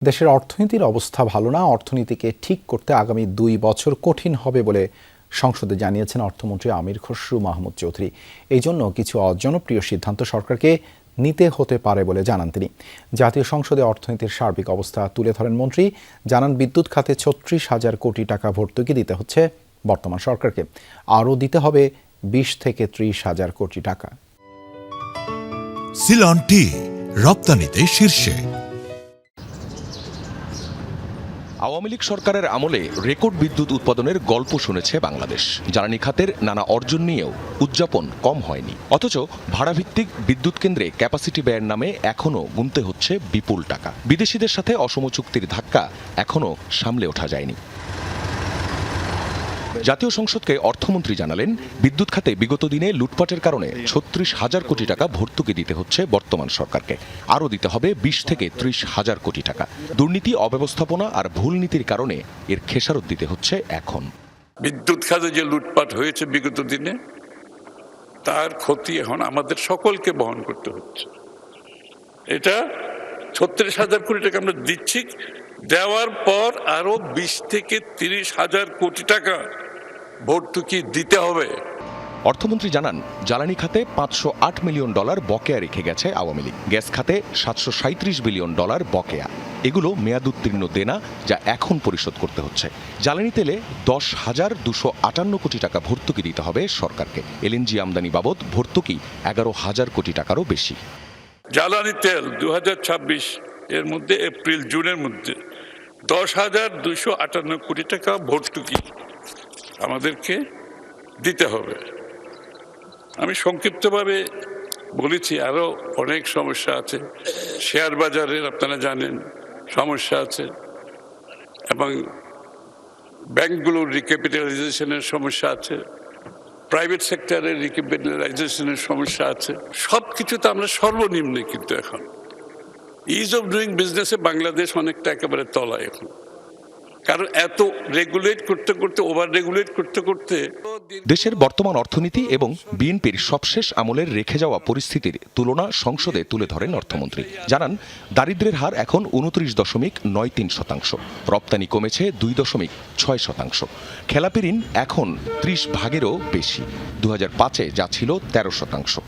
দেশের অর্থনীতির অবস্থা ভালো না। অর্থনীতিকে ঠিক করতে আগামী 2 বছর কঠিন হবে বলে সংসদে জানিয়েছেন অর্থমন্ত্রী আমির খসরু মাহমুদ চৌধুরী। এই জন্য কিছু অজনপ্রিয় সিদ্ধান্ত সরকারকে নিতে হতে পারে বলে জানান তিনি। জাতীয় সংসদে অর্থনীতির সার্বিক অবস্থা তুলে ধরেন মন্ত্রী। জানান, বিদ্যুৎ খাতে 36,000 কোটি টাকা ভর্তুকি দিতে হচ্ছে বর্তমান সরকারকে। আরও দিতে হবে 20 থেকে 30,000 কোটি টাকা। সিলন টি রপ্তানিতে শীর্ষে। আওয়ামী লীগ সরকারের আমলে রেকর্ড বিদ্যুৎ উৎপাদনের গল্প শুনেছে বাংলাদেশ। জ্বালানি খাতের নানা অর্জন নিয়েও উদযাপন কম হয়নি। অথচ ভাড়াভিত্তিক বিদ্যুৎ কেন্দ্রে ক্যাপাসিটি ব্যয়ের নামে এখনও গুনতে হচ্ছে বিপুল টাকা। বিদেশিদের সাথে অসম চুক্তির ধাক্কা এখনও সামলে ওঠা যায়নি। জাতীয় সংসদকে অর্থমন্ত্রী জানালেন, বিদ্যুৎ খাতে বিগত দিনে লুটপাটের কারণে 36,000 কোটি টাকা ভর্তুকি দিতে হচ্ছে বর্তমান সরকারকে। আরও দিতে হবে 20 থেকে 30,000 কোটি টাকা। দুর্নীতি, অব্যবস্থাপনা আর ভুল নীতির কারণে এর খেসারত দিতে হচ্ছে এখন। বিদ্যুৎ খাতে যে লুটপাট হয়েছে বিগত দিনে, তার ক্ষতি এখন আমাদের সকলকে বহন করতে হচ্ছে। এটা 36,000 কোটি টাকা আমরা দিচ্ছি, দেওয়ার পর আরো 20 থেকে 30,000 কোটি টাকা ভর্তুকি দিতে হবে। অর্থমন্ত্রী জানান, জ্বালানি খাতে $508 মিলিয়ন বকেয়া রেখে গেছে আওয়ামী লীগ। গ্যাস খাতে $737 বিলিয়ন বকেয়া। এগুলো মেয়াদোত্তীর্ণ দেনা, যা এখন পরিশোধ করতে হচ্ছে। জ্বালানি তেলে 10,258 কোটি টাকা ভর্তুকি দিতে হবে সরকারকে। এলএনজি আমদানি বাবদ ভর্তুকি 11,000 কোটি টাকারও বেশি। জ্বালানি তেল 2026 এর মধ্যে এপ্রিল জুনের মধ্যে 10,258 কোটি টাকা ভর্তুকি আমাদেরকে দিতে হবে। আমি সংক্ষিপ্তভাবে বলেছি, আরো অনেক সমস্যা আছে। শেয়ার বাজারের আপনারা জানেন সমস্যা আছে, এবং ব্যাংকগুলোর রিক্যাপিটালাইজেশনের সমস্যা আছে, প্রাইভেট সেক্টরের রিক্যাপিটালাইজেশনের সমস্যা আছে। সব কিছুতে আমরা সর্বনিম্নে, কিন্তু এখন ইজ অফ ডুইং বিজনেসে বাংলাদেশ অনেকটা একেবারে তলায় এখন। কারণ এত রেগুলেট করতে করতে, ওভার রেগুলেট করতে করতে দেশের বর্তমান অর্থনীতি এবং বিএনপির সবশেষ আমলের রেখে যাওয়া পরিস্থিতির তুলনা সংসদে তুলে ধরেন অর্থমন্ত্রী। জানান, দারিদ্র্যের হার এখন 29.93%। রপ্তানি কমেছে 2.6%। খেলাপি ঋণ এখন 30%-এরও বেশি। 2005-এ যা ছিল 13%।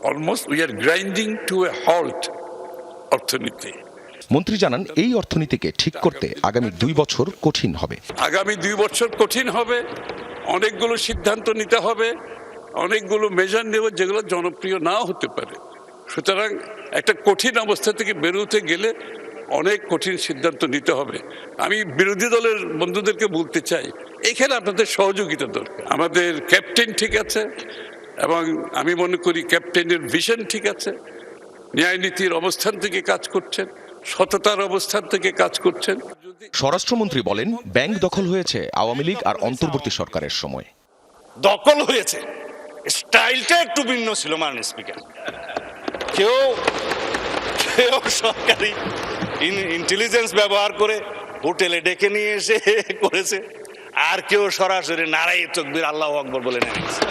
Almost we are grinding to a halt অর্থনীতি। মন্ত্রী জানান, এই অর্থনীতিকে ঠিক করতে আগামী 2 বছর কঠিন হবে। আগামী 2 বছর কঠিন হবে। অনেকগুলো সিদ্ধান্ত নিতে হবে, অনেকগুলো মেজার নেব, যেগুলো জনপ্রিয় নাও হতে পারে। সুতরাং একটা কঠিন অবস্থা থেকে বেরোতে গেলে অনেক কঠিন সিদ্ধান্ত নিতে হবে। আমি বিরোধী দলের বন্ধুদেরকে বলতে চাই, এখানে আপনাদের সহযোগিতা দরকার। আমাদের ক্যাপ্টেন ঠিক আছে, এবং আমি মনে করি ক্যাপ্টেনের ভিশন ঠিক আছে। ন্যায় নীতির অবস্থান থেকে কাজ করছেন, সততার অবস্থান থেকে কাজ করছেন। স্বরাষ্ট্রমন্ত্রী বলেন, ব্যাংক দখল হয়েছে আওয়ামী লীগ আর অন্তর্বর্তী সরকারের সময়। দখল হয়েছে, স্টাইলটা একটু ভিন্ন ছিল মাননীয় স্পিকার। কেউ সরকারি ইন্টেলিজেন্স ব্যবহার করে হোটেলে ডেকে নিয়ে এসে করেছে, আর কেউ সরাসরি নারাই তাকবীর আল্লাহু আকবার বলে নিয়েছে।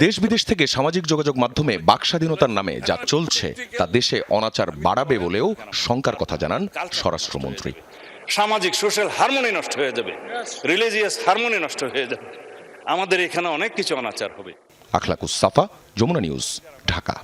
দেশ বিদেশ থেকে সামাজিক যোগাযোগ মাধ্যমে বাকস্বাধীনতার নামে যা চলছে, তা দেশে অনাচার বাড়াবে বলেও শঙ্কার কথা জানান স্বরাষ্ট্রমন্ত্রী। সামাজিক সোশ্যাল হারমোনি নষ্ট হয়ে যাবে, রিলিজিয়াস হারমোনি নষ্ট হয়ে যাবে, আমাদের এখানে অনেক কিছু অনাচার হবে। আখলাকুস সাফা, যমুনা নিউজ, ঢাকা।